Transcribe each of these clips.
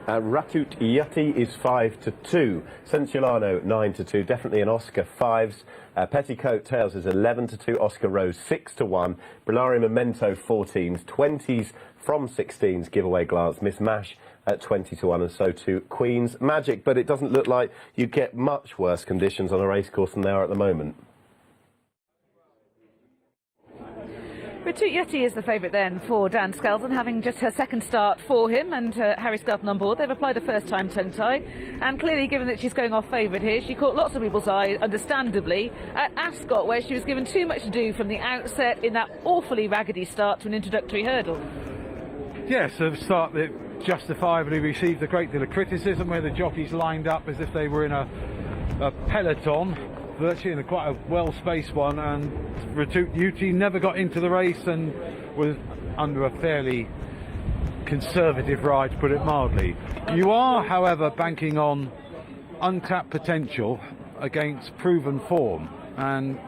Ratut Yeti is 5-2. Sensualano 9-2. Definitely an Oscar 5s. Petticoat Tails is 11-2. Oscar Rose 6-1. Brillari Memento 14s. 20s from 16s. Giveaway Glance. Miss Mash at 20-1, and so to Queen's Magic. But it doesn't look like you'd get much worse conditions on a racecourse than they are at the moment. Ratut Yeti is the favourite then for Dan Skelton, having just her second start for him, and Harry Skelton on board. They've applied a first-time tongue tie, and clearly, given that she's going off favourite here, she caught lots of people's eye, understandably, at Ascot, where she was given too much to do from the outset in that awfully raggedy start to an introductory hurdle. Yes, a start that justifiably received a great deal of criticism, where the jockeys lined up as if they were in a peloton, virtually in quite a well-spaced one, and Ratut Yeti never got into the race and was under a fairly conservative ride, to put it mildly. You are, however, banking on untapped potential against proven form, and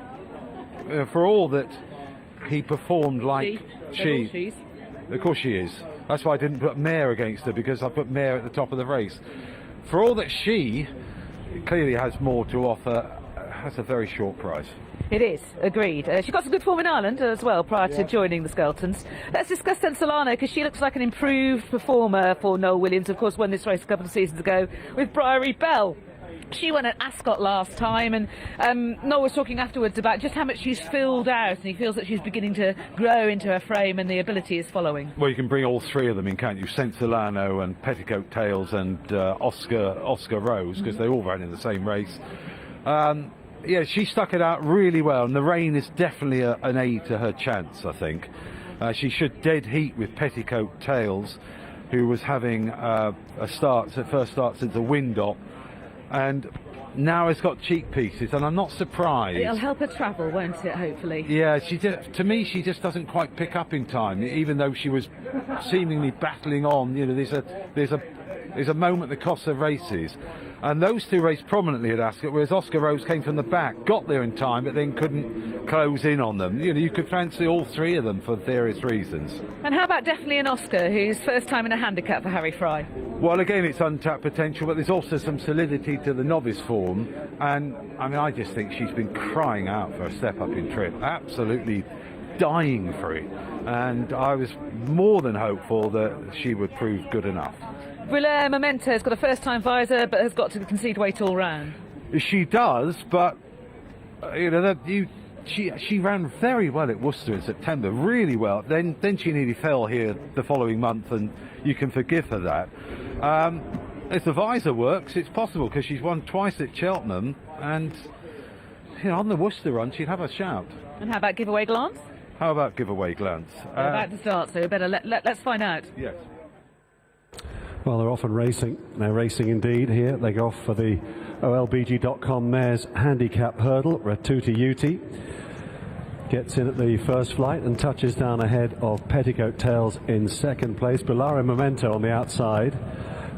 for all that he performed like she, of course she is. That's why I didn't put Mare against her, because I put Mare at the top of the race. For all that she clearly has more to offer, that's a very short price. It is, agreed. She got some good form in Ireland as well prior to joining the Skeltons. Let's discuss Sensualano, because she looks like an improved performer for Noel Williams. Of course, won this race a couple of seasons ago with Briery Bell. She won at Ascot last time, and Noel was talking afterwards about just how much she's filled out, and he feels that she's beginning to grow into her frame and the ability is following. Well, you can bring all three of them in, can't you? Sensualano and Petticoat Tails and Oscar Rose, because they all ran in the same race. Yeah, she stuck it out really well, and the rain is definitely an aid to her chance, I think. She should dead heat with Petticoat Tails, who was having her first start since the wind up, and now has got cheek pieces, and I'm not surprised. It'll help her travel, won't it, hopefully? Yeah, to me, she just doesn't quite pick up in time, even though she was seemingly battling on. You know, there's a moment that costs her races. And those two raced prominently at Ascot, whereas Oscar Rose came from the back, got there in time, but then couldn't close in on them. You know, you could fancy all three of them for various reasons. And how about definitely an Oscar, who's first time in a handicap for Harry Fry? Well, again, it's untapped potential, but there's also some solidity to the novice form. And, I mean, I just think she's been crying out for a step up in trip. Absolutely dying for it. And I was more than hopeful that she would prove good enough. Brillari Memento has got a first-time visor, but has got to concede weight all round. She does, but you know, she ran very well at Worcester in September, really well. Then she nearly fell here the following month, and you can forgive her that. If the visor works, it's possible, because she's won twice at Cheltenham, and you know, on the Worcester run, she'd have a shout. And how about Giveaway Glance? How about Giveaway Glance? They're about to start, so better let's find out. Yes. Well, they're often racing. They're racing indeed here. They go off for the OLBG.com Mares Handicap Hurdle. Ratut Yeti gets in at the first flight and touches down ahead of Petticoat Tails in second place. Brillari Memento on the outside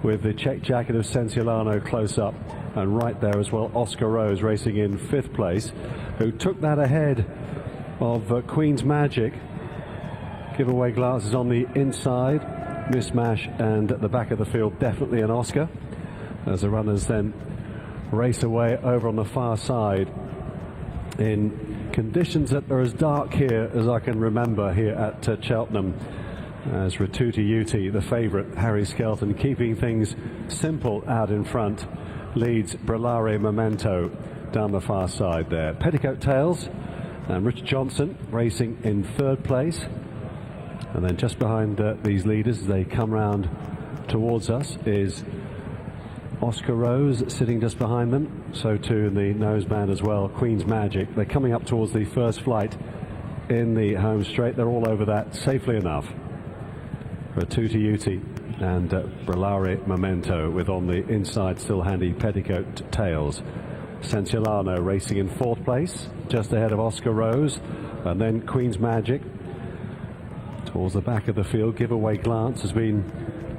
with the check jacket of Sensualano close up. And right there as well, Oscar Rose racing in fifth place, who took that ahead of Queen's Magic. Giveaway Glasses on the inside. Miss Mash, and at the back of the field, definitely an Oscar, as the runners then race away over on the far side in conditions that are as dark here as I can remember here at Cheltenham, as Ratut Yeti, the favourite, Harry Skelton, keeping things simple out in front, leads Brillari Memento down the far side there. Petticoat Tails and Richard Johnson racing in third place. And then just behind these leaders, as they come round towards us, is Oscar Rose sitting just behind them. So too in the noseband as well, Queen's Magic. They're coming up towards the first flight in the home straight. They're all over that safely enough. Ratut Yeti and Brillari Memento, with on the inside still handy Petticoat Tails. Sensualano racing in fourth place, just ahead of Oscar Rose, and then Queen's Magic. Towards the back of the field, Giveaway Glance has been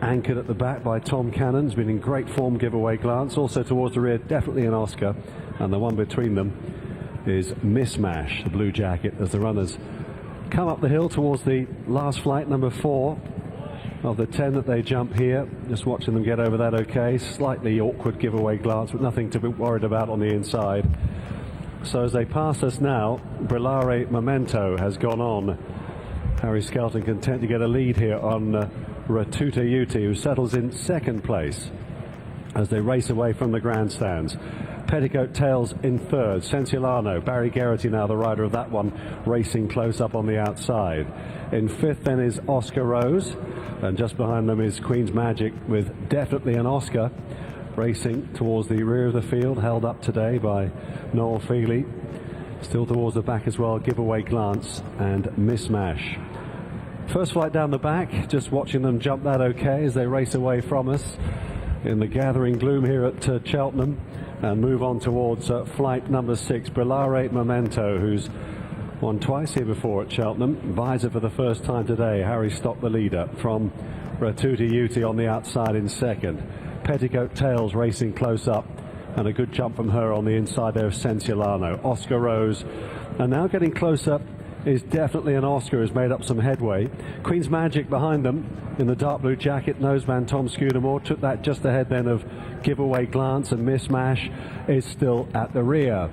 anchored at the back by Tom Cannon. Has been in great form, Giveaway Glance. Also towards the rear, definitely an Oscar. And the one between them is Miss Mash, the blue jacket, as the runners come up the hill towards the last flight, number 4. of the 10 that they jump here. Just watching them get over that okay. Slightly awkward giveaway glance, but nothing to be worried about on the inside. So as they pass us now, Brillare Memento has gone on. Harry Skelton content to get a lead here on Ratuta Uti, who settles in second place as they race away from the grandstands. Petticoat Tails in third. Sensilano, Barry Geraghty now the rider of that one, racing close up on the outside. In fifth then is Oscar Rose, and just behind them is Queen's Magic with Definitely an Oscar, racing towards the rear of the field, held up today by Noel Feely. Still towards the back as well, Giveaway Glance and Mismash. First flight down the back, just watching them jump that okay as they race away from us in the gathering gloom here at Cheltenham, and move on towards flight number 6, Brillare Memento, who's won twice here before at Cheltenham. Buys it for the first time today. Harry stopped the leader from Ratuta Uti on the outside in second. Petticoat Tails racing close up, and a good jump from her on the inside there of Sensilano. Oscar Rose, and now getting closer is Definitely an Oscar, has made up some headway. Queen's Magic behind them in the dark blue jacket, noseband Tom Scudamore, took that just ahead then of Giveaway Glance, and Mismash is still at the rear.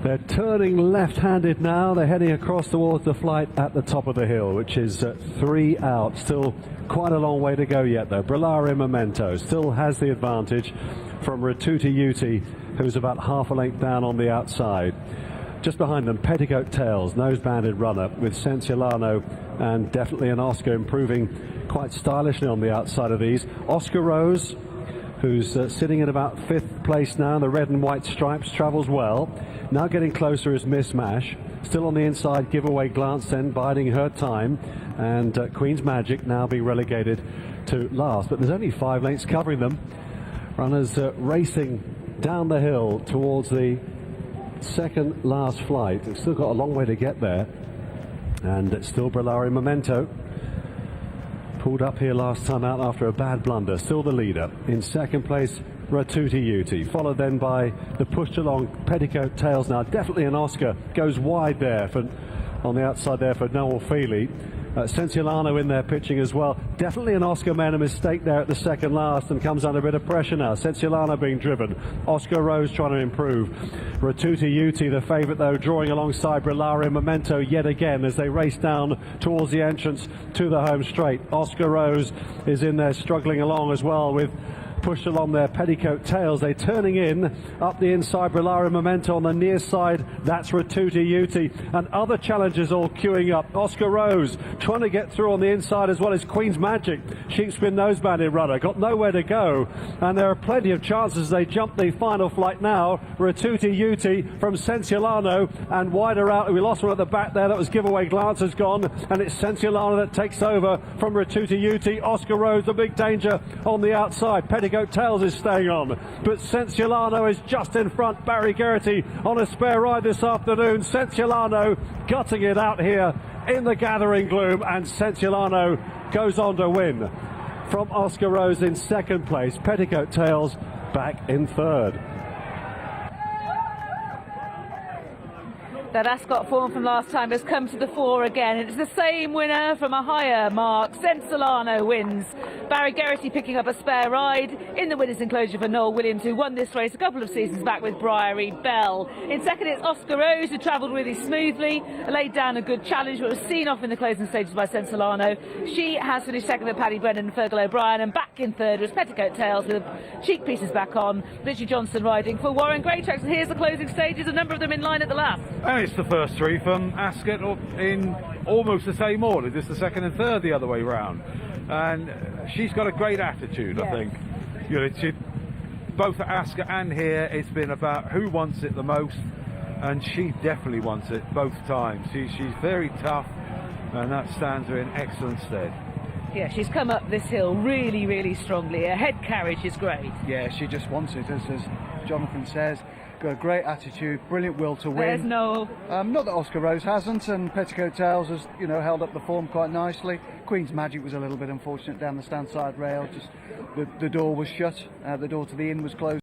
They're turning left-handed now. They're heading across towards the flight at the top of the hill, which is 3 out. Still quite a long way to go yet though. Brillare Memento still has the advantage from Ratuta Uti, who's about half a length down on the outside. Just behind them, Petticoat Tails, nose-banded runner with Sensilano and Definitely an Oscar, improving quite stylishly on the outside of these. Oscar Rose, who's sitting in about 5th place now, the red and white stripes, travels well. Now getting closer is Mismash, still on the inside, Giveaway Glance then biding her time, and Queen's Magic now being relegated to last. But there's only 5 lengths covering them. Runners racing down the hill towards the second last flight. It's still got a long way to get there, and it's still Brillare Memento. Pulled up here last time out after a bad blunder, still the leader. In second place, Ratuta Uti, followed then by the pushed along Petticoat Tails. Now Definitely an Oscar goes wide there for, on the outside there for Noel Feely. Sensilano in there pitching as well. Definitely an Oscar made a mistake there at the second last and comes under a bit of pressure now. Sensilano being driven. Oscar Rose trying to improve. Ratuta Uti, the favourite though, drawing alongside Brillare Memento yet again as they race down towards the entrance to the home straight. Oscar Rose is in there struggling along as well with pushed along their Petticoat Tails. They're turning in up the inside. Brillare Memento on the near side, that's Ratuta Uti, and other challengers all queuing up. Oscar Rose trying to get through on the inside, as well as Queen's Magic, sheepskin nosebanded runner, got nowhere to go, and there are plenty of chances. They jump the final flight now. Ratuta Uti from Sensilano, and wider out, we lost one at the back there, that was Giveaway Glance has gone, and it's Sensilano that takes over from Ratuta Uti. Oscar Rose, the big danger on the outside. Petticoat Tails is staying on, but Sensilano is just in front. Barry Geraghty on a spare ride this afternoon. Sensilano gutting it out here in the gathering gloom, and Sensilano goes on to win from Oscar Rose in second place. Petticoat Tails back in third. That Ascot form from last time has come to the fore again. It's the same winner from a higher mark. Sensilano wins. Barry Geraghty picking up a spare ride in the winners' enclosure for Noel Williams, who won this race a couple of seasons back with Briery Bell. In second, it's Oscar Rose, who travelled really smoothly, laid down a good challenge, but was seen off in the closing stages by Sensilano. She has finished second with Paddy Brennan and Fergal O'Brien, and back in third was Petticoat Tails with cheek pieces back on. Richie Johnson riding for Warren Greytracks. And here's the closing stages, a number of them in line at the last. And it's the first 3 from Ascot in almost the same order, just the second and third the other way round. And she's got a great attitude, yeah. I think. You know, both at Ascot and here, it's been about who wants it the most, and she definitely wants it both times. She's very tough, and that stands her in excellent stead. Yeah, she's come up this hill really, really strongly. Her head carriage is great. Yeah, she just wants it, as Jonathan says. Got a great attitude, brilliant will to win. There's Noel. Not that Oscar Rose hasn't, and Petticoat Tails has, you know, held up the form quite nicely. Queen's Magic was a little bit unfortunate down the stand side rail. Just the door was shut. The door to the inn was closed.